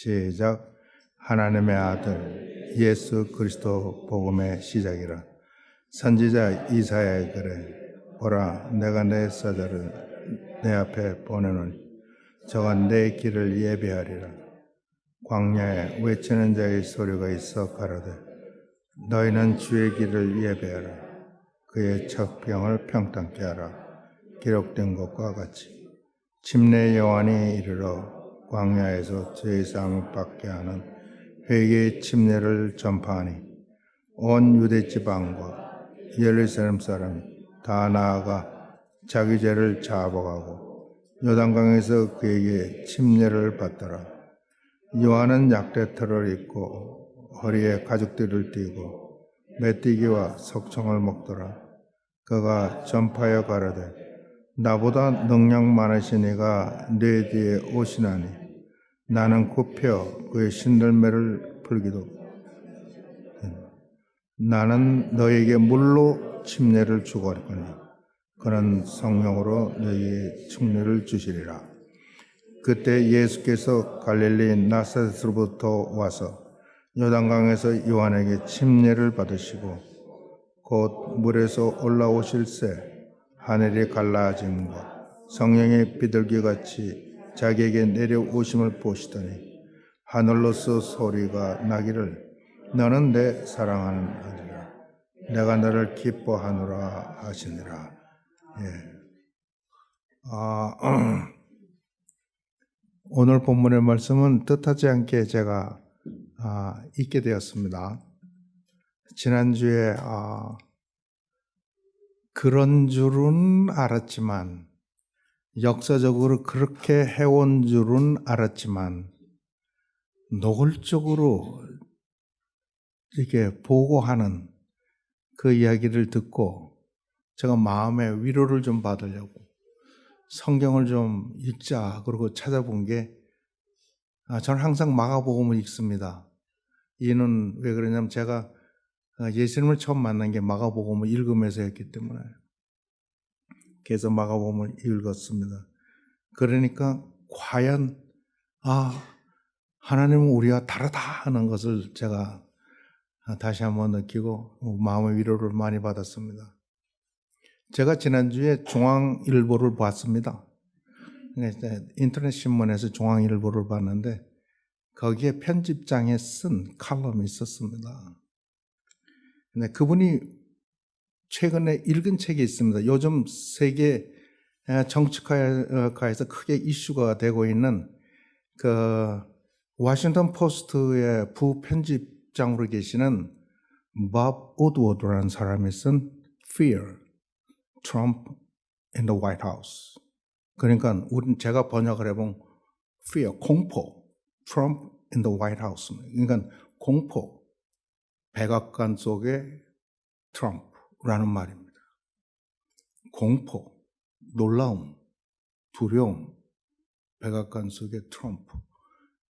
시작. 하나님의 아들 예수 그리스도 복음의 시작이라. 선지자 이사야의 글에 보라, 내가 내 사자를 내 앞에 보내노니 저가 내 길을 예비하리라. 광야에 외치는 자의 소리가 있어 가로되 너희는 주의 길을 예비하라. 그의 척병을 평탄케 하라. 기록된 것과 같이 침례 요한이 이르러 광야에서 죄사함을 받게 하는 회개의 침례를 전파하니 온 유대 지방과 예루살렘 사람이 다 나아가 자기 죄를 자복하고 요단강에서 그에게 침례를 받더라. 요한은 약대털을 입고 허리에 가죽띠를 띠고 메띠기와 석청을 먹더라. 그가 전파하여 가로되 나보다 능력 많으신 이가 내 뒤에 오시나니 나는 굽혀 그의 신들매를 풀기도 나는 너에게 물로 침례를 주거니와 그는 성령으로 너희에게 충례를 주시리라. 그때 예수께서 갈릴리 나사렛으로부터 와서 요단강에서 요한에게 침례를 받으시고 곧 물에서 올라오실새 하늘이 갈라짐과 성령의 비둘기같이 자기에게 내려오심을 보시더니 하늘로서 소리가 나기를 너는 내 사랑하는 아들이라. 내가 너를 기뻐하노라 하시니라. 오늘 본문의 말씀은 뜻하지 않게 제가 읽게 되었습니다. 지난주에 그런 줄은 알았지만 역사적으로 그렇게 해온 줄은 알았지만 노골적으로 이렇게 보고하는 그 이야기를 듣고 제가 마음의 위로를 좀 받으려고 성경을 좀 읽자 그러고 찾아본 게 저는 항상 마가복음을 읽습니다. 이는 왜 그러냐면 제가 예수님을 처음 만난 게 마가복음을 읽으면서였기 때문에 그래서 마가복음을 읽었습니다. 그러니까 과연 하나님은 우리와 다르다 하는 것을 제가 다시 한번 느끼고 마음의 위로를 많이 받았습니다. 제가 지난주에 중앙일보를 봤습니다. 인터넷 신문에서 중앙일보를 봤는데 거기에 편집장에 쓴 칼럼이 있었습니다. 근데 그분이 최근에 읽은 책이 있습니다. 요즘 세계 정치가에서 크게 이슈가 되고 있는 그 워싱턴 포스트의 부편집장으로 계시는 밥 우드워드라는 사람이 쓴 Fear, Trump in the White House. 그러니까 제가 번역을 해본 Fear, 공포, Trump in the White House. 그러니까 공포, 백악관 속에 트럼프라는 말입니다. 공포, 놀라움, 두려움, 백악관 속에 트럼프.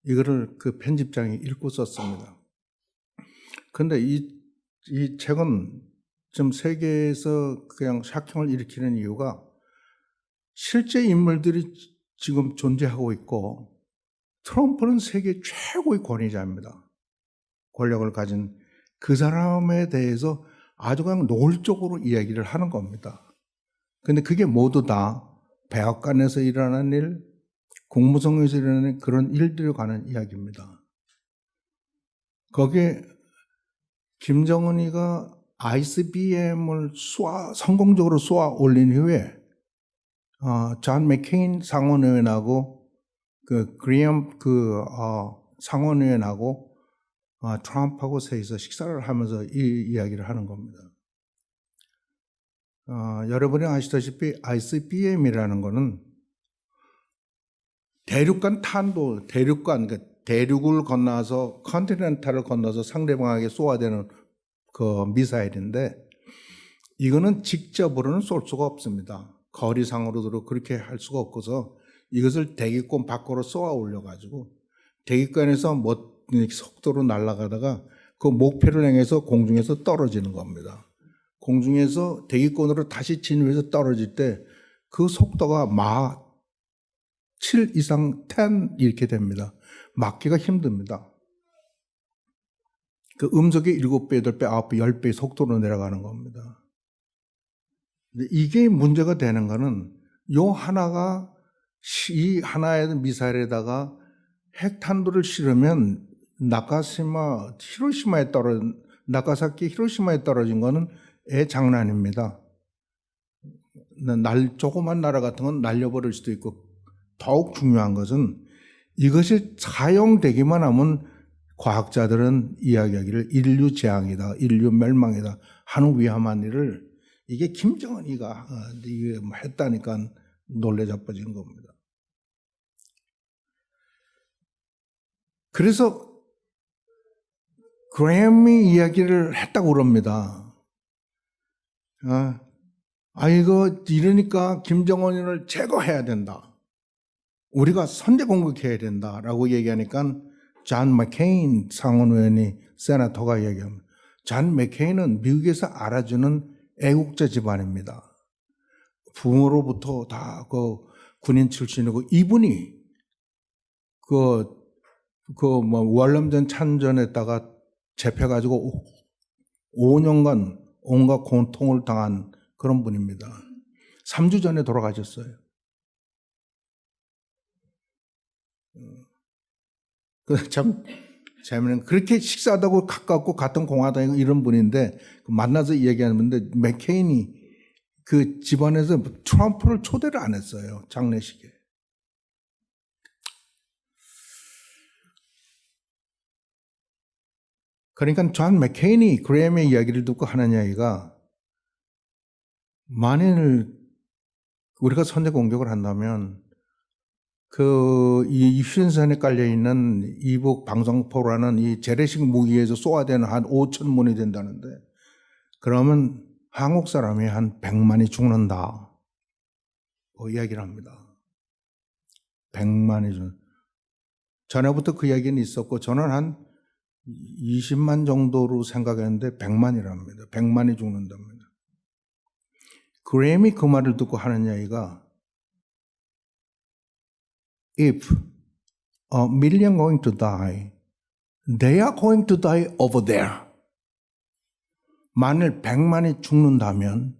이거를 그 편집장이 읽고 썼습니다. 그런데 이 책은 좀 세계에서 그냥 샤킹을 일으키는 이유가 실제 인물들이 지금 존재하고 있고 트럼프는 세계 최고의 권위자입니다. 권력을 가진 그 사람에 대해서 아주 그냥 노골적으로 이야기를 하는 겁니다. 근데 그게 모두 다 백악관에서 일어나는 일, 국무성에서 일어나는 그런 일들에 관한 이야기입니다. 거기에 김정은이가 ICBM을 성공적으로 쏘아 올린 후에 존 맥케인 상원의원하고 그리엄 상원의원하고 트럼프하고 셋이서 식사를 하면서 이 이야기를 하는 겁니다. 여러분이 아시다시피 ICBM이라는 거는 대륙간 탄도, 그러니까 대륙을 건너서 컨티넨탈을 건너서 상대방에게 쏘아대는 그 미사일인데 이거는 직접으로는 쏠 수가 없습니다. 거리상으로도 그렇게 할 수가 없어서 이것을 대기권 밖으로 쏘아 올려가지고 대기권에서 속도로 날아가다가 그 목표를 향해서 공중에서 떨어지는 겁니다. 공중에서 대기권으로 다시 진입해서 떨어질 때 그 속도가 마 7 이상 10 이렇게 됩니다. 막기가 힘듭니다. 그 음속의 7배, 8배, 9배, 10배의 속도로 내려가는 겁니다. 근데 이게 문제가 되는 거는 요 하나가 이 하나의 미사일에다가 핵탄두를 실으면 나가사키 히로시마에 떨어진 거는 장난입니다. 조그만 나라 같은 건 날려버릴 수도 있고, 더욱 중요한 것은 이것이 사용되기만 하면 과학자들은 이야기하기를 인류 재앙이다, 인류 멸망이다 하는 위험한 일을 이게 김정은이가 이게 했다니까 놀래 자빠지는 겁니다. 그래서 그램이 이야기를 했다고 그럽니다. 이거 이러니까 김정은을 제거해야 된다. 우리가 선제 공격해야 된다라고 얘기하니까 존 맥케인 상원의원이 세나터가 얘기합니다. 존 맥케인은 미국에서 알아주는 애국자 집안입니다. 부모로부터 다 그 군인 출신이고, 이분이 월남전 참전했다가 잡혀가지고 5년간 온갖 고통을 당한 그런 분입니다. 3주 전에 돌아가셨어요. 참 재미는, 그렇게 식사하다고 가깝고 같은 공화당이고 이런 분인데 만나서 이야기하는데, 맥케인이 그 집안에서 트럼프를 초대를 안 했어요, 장례식에. 그러니까 존 맥케인이 그램의 이야기를 듣고 하는 이야기가, 만일 우리가 선제 공격을 한다면 이 휴전선에 깔려있는 이북 방성포라는 이 재래식 무기에서 쏘아대는 한 5,000문이 된다는데, 그러면 한국 사람이 한 100만이 죽는다 이야기를 합니다. 100만이 죽는다. 전에부터 그 이야기는 있었고, 저는 한 20만 정도로 생각했는데 100만이랍니다. 100만이 죽는답니다. 그램이 그 말을 듣고 하는 이야기가, If a million going to die, they are going to die over there. 만일 100만이 죽는다면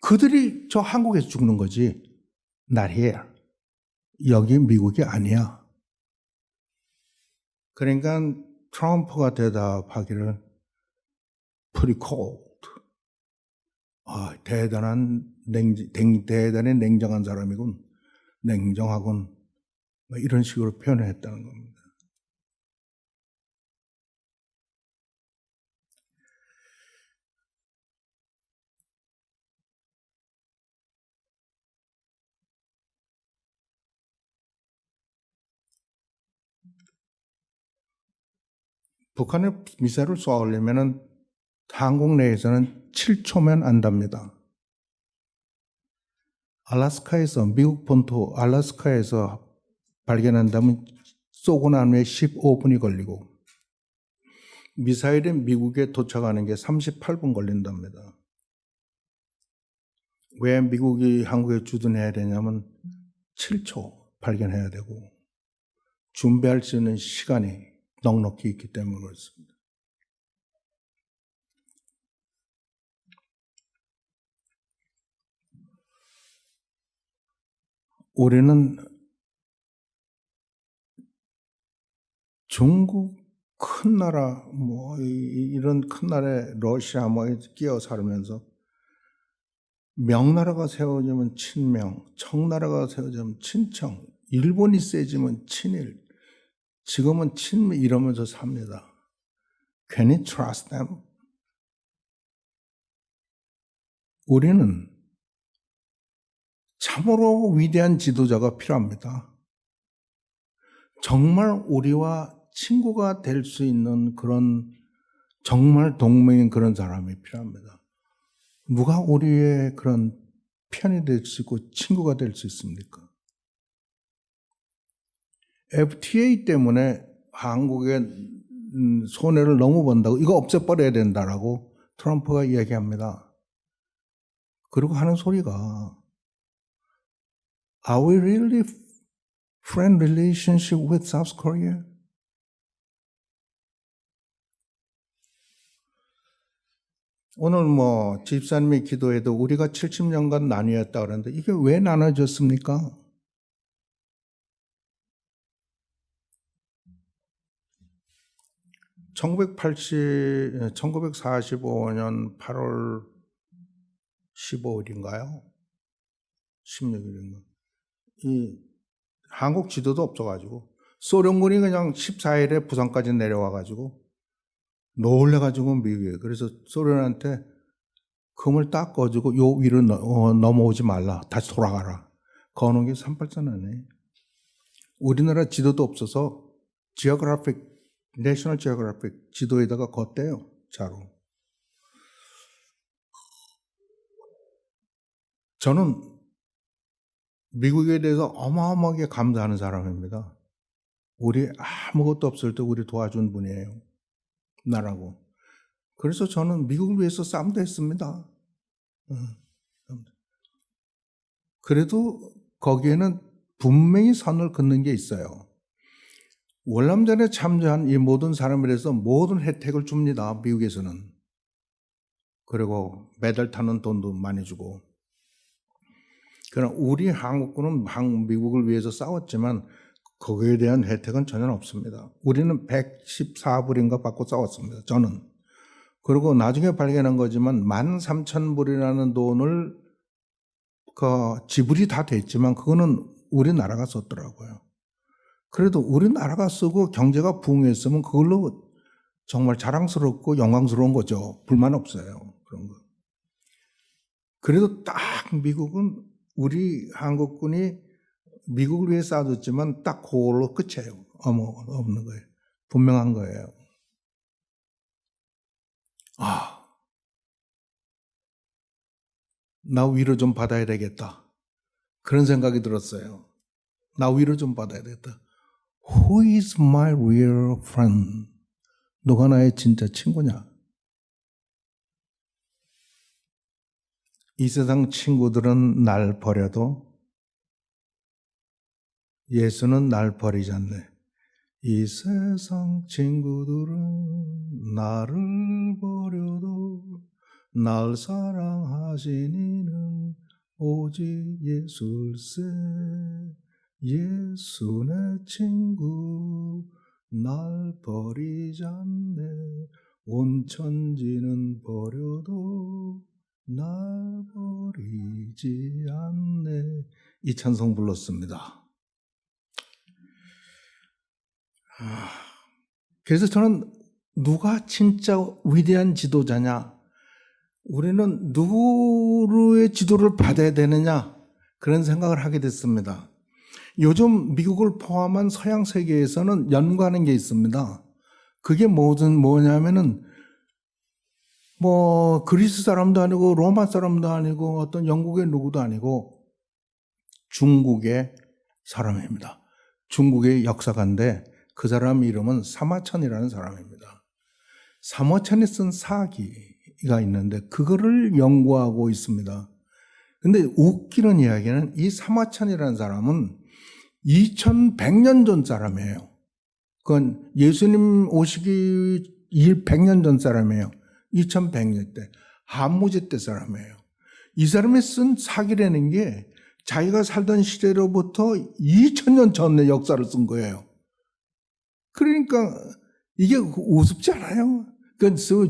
그들이 저 한국에서 죽는 거지, not here. 여기 미국이 아니야. 그러니까 트럼프가 대답하기를 pretty cold. 대단히 냉정한 사람이군. 냉정하군. 이런 식으로 표현을 했다는 겁니다. 북한의 미사일을 쏘아올리면 한국 내에서는 7초면 안답니다. 알래스카에서, 미국 본토 알래스카에서 발견한다면 쏘고 난 후에 15분이 걸리고, 미사일이 미국에 도착하는 게 38분 걸린답니다. 왜 미국이 한국에 주둔해야 되냐면 7초 발견해야 되고 준비할 수 있는 시간이 넉넉히 있기 때문에 그렇습니다. 우리는 중국 큰 나라, 이런 큰 나라에 러시아 끼어 살면서, 명나라가 세워지면 친명, 청나라가 세워지면 친청, 일본이 세지면 친일, 지금은 친미 이러면서 삽니다. Can you trust them? 우리는 참으로 위대한 지도자가 필요합니다. 정말 우리와 친구가 될 수 있는 그런, 정말 동맹인 그런 사람이 필요합니다. 누가 우리의 그런 편이 될 수 있고 친구가 될 수 있습니까? FTA 때문에 한국에 손해를 너무 본다고, 이거 없애버려야 된다라고 트럼프가 이야기합니다. 그리고 하는 소리가, Are we really friend relationship with South Korea? 오늘 뭐 집사님이 기도해도 우리가 70년간 나뉘었다 그러는데 이게 왜 나눠졌습니까? (1945년 8월 15일인가요? 16일인가? 이 한국 지도도 없어가지고 소련군이 그냥 14일에 부산까지 내려와가지고 놀래가지고 미국에 그래서 소련한테 금을 딱 꺼주고 요 위로 넘어오지 말라 다시 돌아가라 거는 게 38선하네. 우리나라 지도도 없어서 지오그래픽 내셔널 지오그래픽 지도에다가 걷대요 자로. 저는 미국에 대해서 어마어마하게 감사하는 사람입니다. 우리 아무것도 없을 때 우리 도와준 분이에요. 나라고. 그래서 저는 미국을 위해서 싸움도 했습니다. 그래도 거기에는 분명히 선을 긋는 게 있어요. 월남전에 참여한 이 모든 사람에 대해서 모든 혜택을 줍니다. 미국에서는. 그리고 메달 타는 돈도 많이 주고. 그러나 우리 한국군은 미국을 위해서 싸웠지만 거기에 대한 혜택은 전혀 없습니다. 우리는 114불인가 받고 싸웠습니다. 저는. 그리고 나중에 발견한 거지만 13,000불이라는 돈을 지불이 다 됐지만 그거는 우리나라가 썼더라고요. 그래도 우리나라가 쓰고 경제가 부흥했으면 그걸로 정말 자랑스럽고 영광스러운 거죠. 불만 없어요. 그런 거. 그래도 딱 미국은 우리 한국군이 미국을 위해 싸웠지만 딱 그걸로 끝이에요. 없는 거예요. 분명한 거예요. 나 위로 좀 받아야 되겠다. 그런 생각이 들었어요. 나 위로 좀 받아야 되겠다. Who is my real friend? 누가 나의 진짜 친구냐? 이 세상 친구들은 날 버려도 예수는 날 버리지 않네. 이 세상 친구들은 나를 버려도 날 사랑하신 이는 오직 예수일세. 예수 내 친구 날 버리지 않네. 온 천지는 버려도 날 버리지 않네. 이 찬송 불렀습니다. 그래서 저는 누가 진짜 위대한 지도자냐? 우리는 누구의 지도를 받아야 되느냐? 그런 생각을 하게 됐습니다. 요즘 미국을 포함한 서양 세계에서는 연구하는 게 있습니다. 그게 뭐냐면은 그리스 사람도 아니고 로마 사람도 아니고 어떤 영국의 누구도 아니고 중국의 사람입니다. 중국의 역사가인데 그 사람 이름은 사마천이라는 사람입니다. 사마천이 쓴 사기가 있는데 그거를 연구하고 있습니다. 근데 웃기는 이야기는 이 사마천이라는 사람은 2100년 전 사람이에요. 그건 예수님 오시기 100년 전 사람이에요. 2100년 때. 한무제 때 사람이에요. 이 사람이 쓴 사기라는 게 자기가 살던 시대로부터 2000년 전의 역사를 쓴 거예요. 그러니까 이게 우습지 않아요?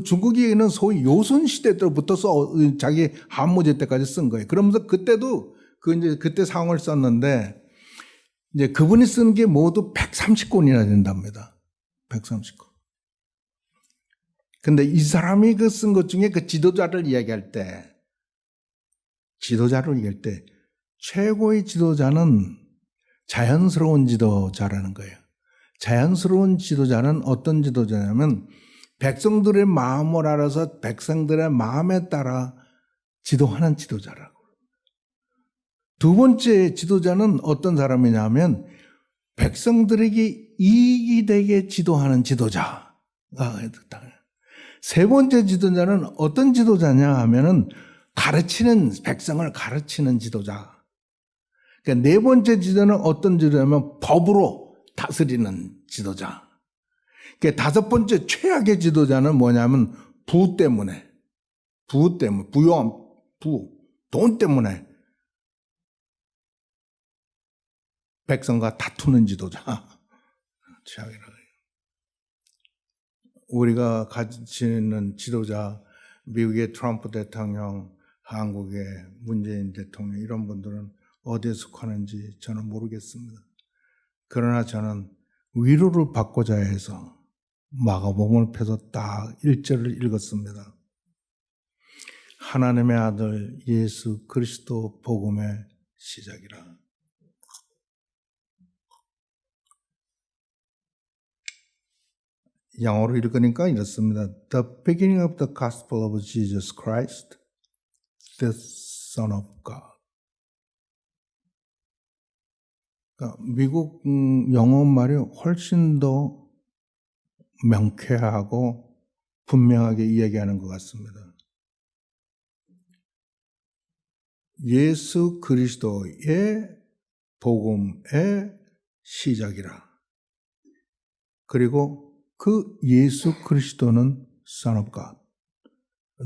중국에는 소위 요순 시대 때부터 자기 한무제 때까지 쓴 거예요. 그러면서 그때도 그때 상황을 썼는데 이제 그분이 쓴 게 모두 130권이나 된답니다. 130권. 근데 이 사람이 쓴 것 중에 그 지도자를 이야기할 때 최고의 지도자는 자연스러운 지도자라는 거예요. 자연스러운 지도자는 어떤 지도자냐면 백성들의 마음을 알아서 백성들의 마음에 따라 지도하는 지도자라고. 두 번째 지도자는 어떤 사람이냐면 백성들에게 이익이 되게 지도하는 지도자가 있다. 세 번째 지도자는 어떤 지도자냐 하면은 백성을 가르치는 지도자. 그러니까 네 번째 지도는 어떤 지도냐면 법으로 다스리는 지도자. 그러니까 다섯 번째 최악의 지도자는 뭐냐면 부 때문에, 부요함, 돈 때문에 백성과 다투는 지도자. 최악이라고. 우리가 가지는 지도자, 미국의 트럼프 대통령, 한국의 문재인 대통령 이런 분들은 어디에 속하는지 저는 모르겠습니다. 그러나 저는 위로를 받고자 해서 마가복음을 펴서 딱 1절을 읽었습니다. 하나님의 아들 예수 그리스도 복음의 시작이라. 영어로 읽으니까 이렇습니다. The beginning of the gospel of Jesus Christ, the Son of God. 그러니까 미국 영어 말이 훨씬 더 명쾌하고 분명하게 이야기하는 것 같습니다. 예수 그리스도의 복음의 시작이라. 그리고 그 예수 그리스도는 Son of God,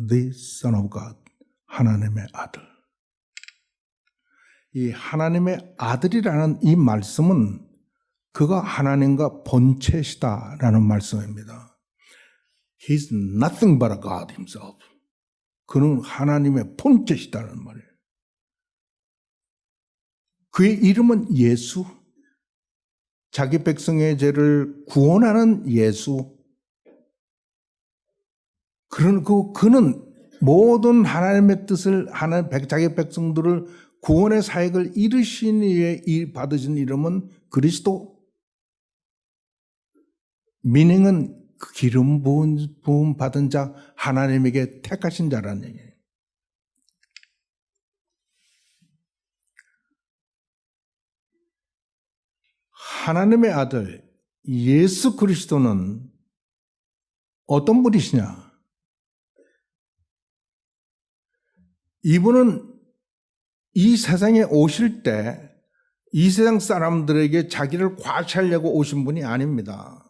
the Son of God, 하나님의 아들. 이 하나님의 아들이라는 이 말씀은 그가 하나님과 본체시다라는 말씀입니다. He's nothing but a God himself. 그는 하나님의 본체시다는 말이에요. 그의 이름은 예수. 자기 백성의 죄를 구원하는 예수. 그는 모든 하나님의 뜻을 자기 백성들을 구원의 사역을 이루신 이에 받으신 이름은 그리스도. 미닝은 그 기름 부음 받은 자, 하나님에게 택하신 자라는 얘기예요. 하나님의 아들 예수 그리스도는 어떤 분이시냐? 이분은 이 세상에 오실 때 이 세상 사람들에게 자기를 과시하려고 오신 분이 아닙니다.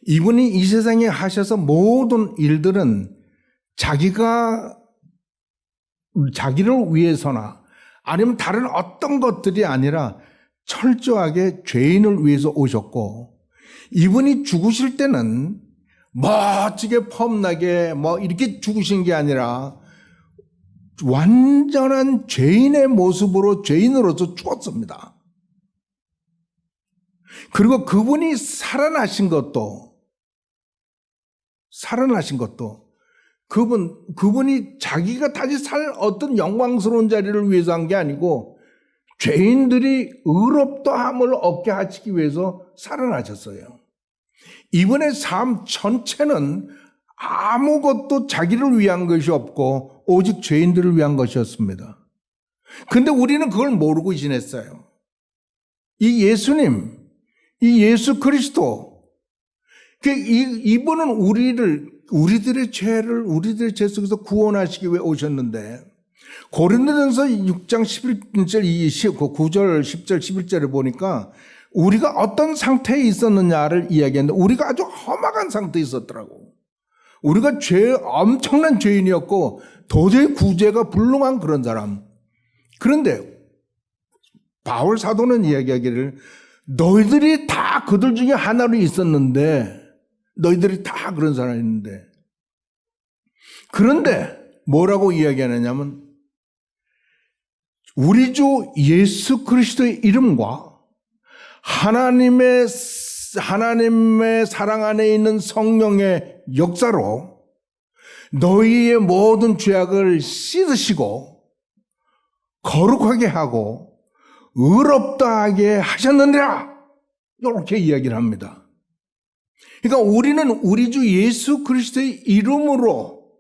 이분이 이 세상에 하셔서 모든 일들은 자기를 위해서나 아니면 다른 어떤 것들이 아니라 철저하게 죄인을 위해서 오셨고, 이분이 죽으실 때는 멋지게 폼나게 이렇게 죽으신 게 아니라 완전한 죄인의 모습으로 죄인으로서 죽었습니다. 그리고 그분이 살아나신 것도 그분이 자기가 다시 살 어떤 영광스러운 자리를 위해서 한 게 아니고 죄인들이 의롭다함을 얻게 하시기 위해서 살아나셨어요. 이분의 삶 전체는 아무것도 자기를 위한 것이 없고 오직 죄인들을 위한 것이었습니다. 그런데 우리는 그걸 모르고 지냈어요. 이 예수님, 이 예수 그리스도, 이분은 우리들의 죄 속에서 구원하시기 위해 오셨는데, 고린도전서 6장 11절, 9절, 10절, 11절에 보니까 우리가 어떤 상태에 있었느냐를 이야기했는데 우리가 아주 험악한 상태에 있었더라고. 우리가 엄청난 죄인이었고 도저히 구제가 불능한 그런 사람. 그런데 바울 사도는 이야기하기를 너희들이 다 그들 중에 하나로 있었는데, 너희들이 다 그런 사람인데, 그런데 뭐라고 이야기하느냐면 우리 주 예수 그리스도의 이름과 하나님의 사랑 안에 있는 성령의 역사로 너희의 모든 죄악을 씻으시고 거룩하게 하고 의롭다 하게 하셨느니라. 이렇게 이야기를 합니다. 그러니까 우리는 우리 주 예수 그리스도의 이름으로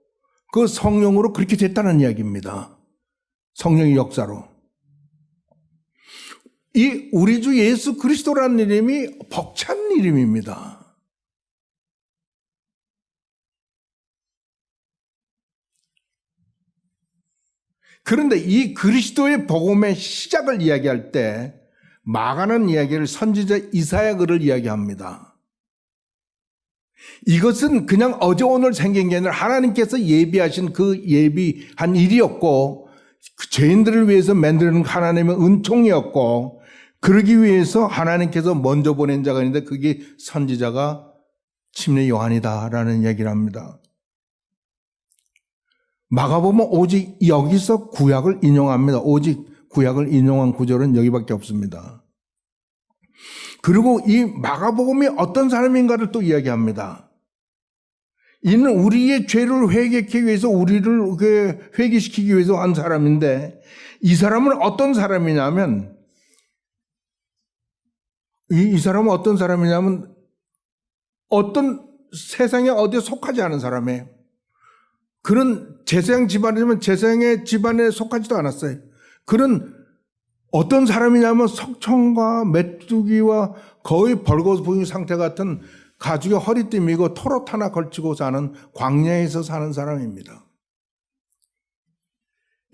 그 성령으로 그렇게 됐다는 이야기입니다. 성령의 역사로. 이 우리 주 예수 그리스도라는 이름이 벅찬 이름입니다. 그런데 이 그리스도의 복음의 시작을 이야기할 때 마가는 이야기를 선지자 이사야 글을 이야기합니다. 이것은 그냥 어제 오늘 생긴 게 아니라 하나님께서 예비하신 그 예비한 일이었고 그 죄인들을 위해서 만드는 하나님의 은총이었고 그러기 위해서 하나님께서 먼저 보낸 자가 있는데 그게 선지자가 침례 요한이다라는 얘기를 합니다. 마가복음은 오직 여기서 구약을 인용합니다. 오직 구약을 인용한 구절은 여기밖에 없습니다. 그리고 이 마가복음이 어떤 사람인가를 또 이야기합니다. 이는 우리의 죄를 회개하기 위해서 우리를 회개시키기 위해서 한 사람인데 이 사람은 어떤 사람이냐면 이 사람은 어떤 사람이냐면 어떤 세상에 어디에 속하지 않은 사람이에요. 그런 제사장 집안이면 제사장의 집안에 속하지도 않았어요. 그런 어떤 사람이냐면 석청과 메뚜기와 거의 벌거벗은 상태 같은 가죽에 허리띠 미고 토롯 하나 걸치고 사는 광야에서 사는 사람입니다.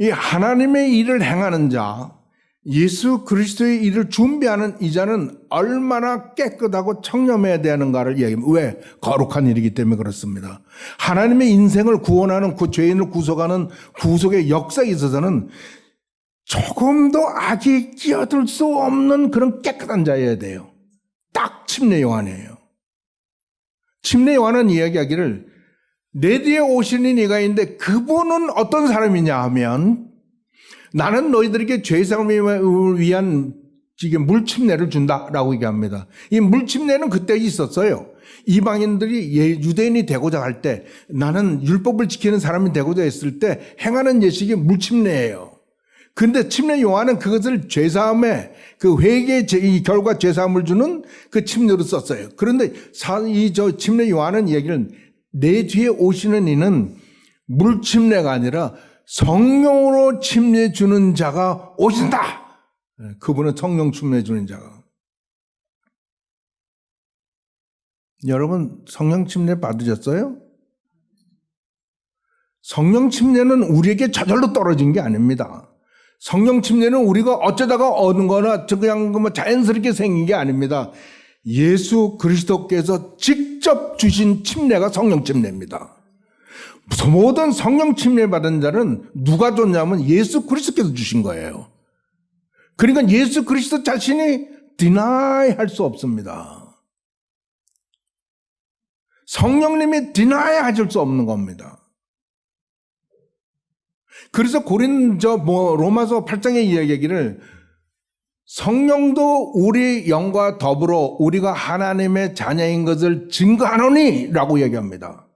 이 하나님의 일을 행하는 자, 예수 그리스도의 일을 준비하는 이 자는 얼마나 깨끗하고 청렴해야 되는가를 이야기합니다. 왜? 거룩한 일이기 때문에 그렇습니다. 하나님의 인생을 구원하는 그 죄인을 구속하는 구속의 역사에 있어서는 조금도 악이 끼어들 수 없는 그런 깨끗한 자여야 돼요. 딱 침례 요한이에요. 침례 요한은 이야기하기를 내 뒤에 오시는 이가 있는데 그분은 어떤 사람이냐 하면 나는 너희들에게 죄사함을 위한 물침례를 준다라고 얘기합니다. 이 물침례는 그때 있었어요. 이방인들이 유대인이 되고자 할 때 나는 율법을 지키는 사람이 되고자 했을 때 행하는 예식이 물침례예요. 근데 침례 요한은 그것을 죄사함의 그 회개의 결과 죄사함을 주는 그 침례로 썼어요. 그런데 침례 요한은 얘기는 내 뒤에 오시는 이는 물침례가 아니라 성령으로 침례 주는 자가 오신다. 그분은 성령 침례 주는 자가. 여러분 성령 침례 받으셨어요? 성령 침례는 우리에게 저절로 떨어진 게 아닙니다. 성령 침례는 우리가 어쩌다가 얻은 거나 그냥 자연스럽게 생긴 게 아닙니다. 예수 그리스도께서 직접 주신 침례가 성령 침례입니다. 모든 성령 침례 받은 자는 누가 줬냐면 예수 그리스도께서 주신 거예요. 그러니까 예수 그리스도 자신이 디나이 할 수 없습니다. 성령님이 디나이 하실 수 없는 겁니다. 그래서 로마서 8장에 이야기하기를 성령도 우리 영과 더불어 우리가 하나님의 자녀인 것을 증거하노니 라고 얘기합니다.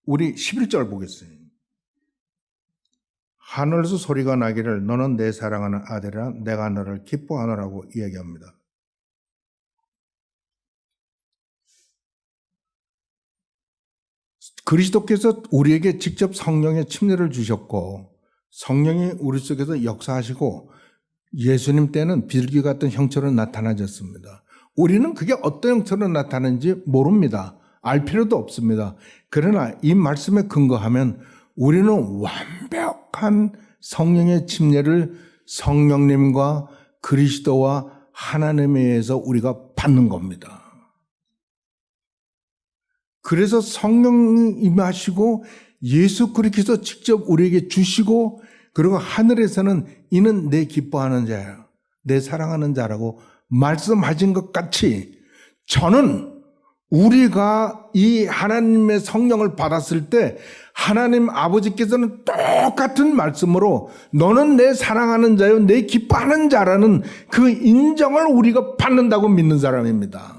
우리 11절 보겠어요. 하늘에서 소리가 나기를 너는 내 사랑하는 아들이라 내가 너를 기뻐하노라고 이야기합니다. 그리스도께서 우리에게 직접 성령의 침례를 주셨고 성령이 우리 속에서 역사하시고 예수님 때는 비둘기 같은 형체로 나타나셨습니다. 우리는 그게 어떤 형태로 나타나는지 모릅니다. 알 필요도 없습니다. 그러나 이 말씀에 근거하면 우리는 완벽한 성령의 침례를 성령님과 그리스도와 하나님에 의해서 우리가 받는 겁니다. 그래서 성령이 임하시고 예수 그리스도께서 직접 우리에게 주시고 그리고 하늘에서는 이는 내 기뻐하는 자야, 내 사랑하는 자라고 말씀하신 것 같이 저는 우리가 이 하나님의 성령을 받았을 때 하나님 아버지께서는 똑같은 말씀으로 너는 내 사랑하는 자요, 내 기뻐하는 자라는 그 인정을 우리가 받는다고 믿는 사람입니다.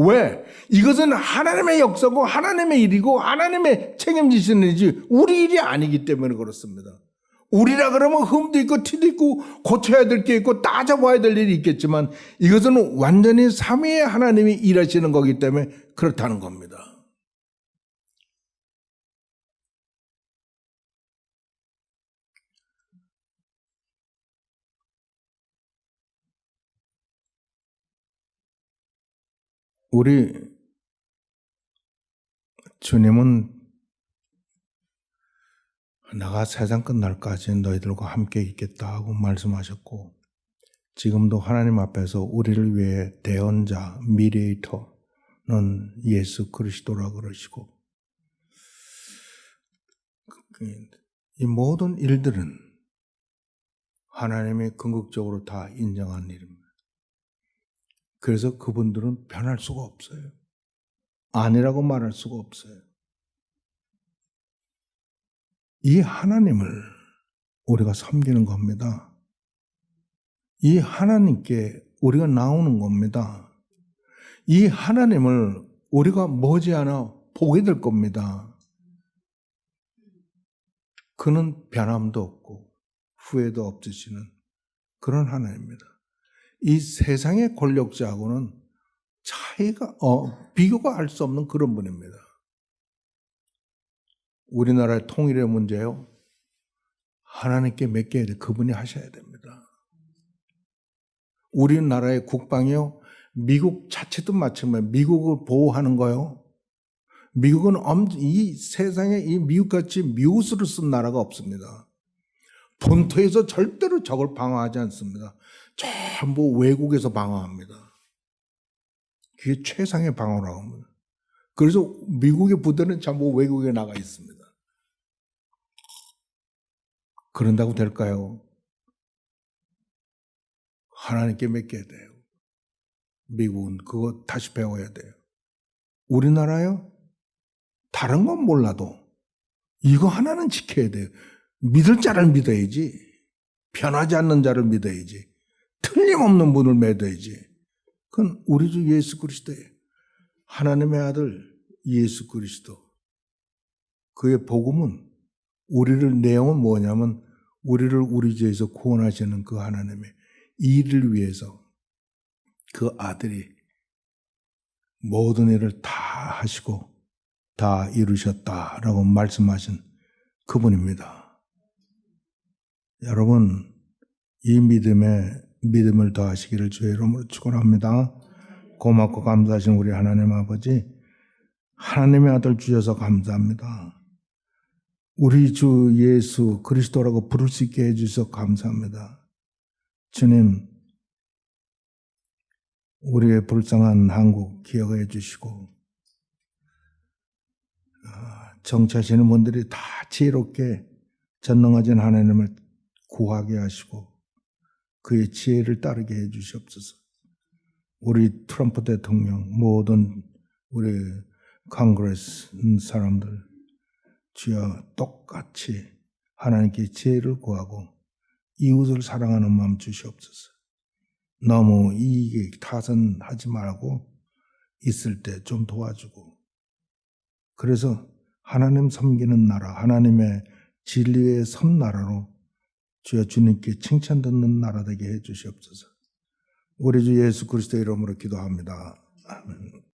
왜? 이것은 하나님의 역사고 하나님의 일이고 하나님의 책임지시는 일이지 우리 일이 아니기 때문에 그렇습니다. 우리라 그러면 흠도 있고 티도 있고 고쳐야 될 게 있고 따져봐야 될 일이 있겠지만 이것은 완전히 삼위의 하나님이 일하시는 거기 때문에 그렇다는 겁니다. 우리 주님은 내가 세상 끝날까지 너희들과 함께 있겠다 하고 말씀하셨고, 지금도 하나님 앞에서 우리를 위해 대언자, 미디에이터는 예수 그리스도라 그러시고, 이 모든 일들은 하나님이 궁극적으로 다 인정한 일입니다. 그래서 그분들은 변할 수가 없어요. 아니라고 말할 수가 없어요. 이 하나님을 우리가 섬기는 겁니다. 이 하나님께 우리가 나오는 겁니다. 이 하나님을 우리가 머지않아 보게 될 겁니다. 그는 변함도 없고 후회도 없으시는 그런 하나님입니다. 이 세상의 권력자하고는 비교가 할 수 없는 그런 분입니다. 우리나라의 통일의 문제요, 하나님께 맡겨야 돼. 그분이 하셔야 됩니다. 우리나라의 국방이요, 미국 자체도 마찬가지입니다. 미국을 보호하는 거요. 미국은 이 세상에 이 미국같이 미우스를 쓴 나라가 없습니다. 본토에서 절대로 적을 방어하지 않습니다. 전부 외국에서 방어합니다. 그게 최상의 방어라고 합니다. 그래서 미국의 부대는 전부 외국에 나가 있습니다. 그런다고 될까요? 하나님께 맡겨야 돼요. 미국은 그거 다시 배워야 돼요. 우리나라요? 다른 건 몰라도 이거 하나는 지켜야 돼요. 믿을 자를 믿어야지. 변하지 않는 자를 믿어야지. 틀림없는 분을 믿어야지. 그건 우리 주 예수 그리스도예요. 하나님의 아들 예수 그리스도. 그의 복음은 우리를, 내용은 뭐냐면 우리를 우리 죄에서 구원하시는 그 하나님의 일을 위해서 그 아들이 모든 일을 다 하시고 다 이루셨다라고 말씀하신 그분입니다. 여러분, 이 믿음을 더하시기를 주의 이름으로 축원합니다. 고맙고 감사하신 우리 하나님 아버지, 하나님의 아들 주셔서 감사합니다. 우리 주 예수 그리스도라고 부를 수 있게 해주셔서 감사합니다. 주님, 우리의 불쌍한 한국 기억해 주시고, 정치하시는 분들이 다 지혜롭게 전능하신 하나님을 구하게 하시고 그의 지혜를 따르게 해 주시옵소서. 우리 트럼프 대통령, 모든 우리 컨그레스 사람들, 주여 똑같이 하나님께 지혜를 구하고 이웃을 사랑하는 마음 주시옵소서. 너무 이익에 타선하지 말고 있을 때 좀 도와주고, 그래서 하나님 섬기는 나라, 하나님의 진리의 섬나라로 주여 주님께 칭찬 듣는 나라 되게 해 주시옵소서. 우리 주 예수 그리스도의 이름으로 기도합니다. 아멘.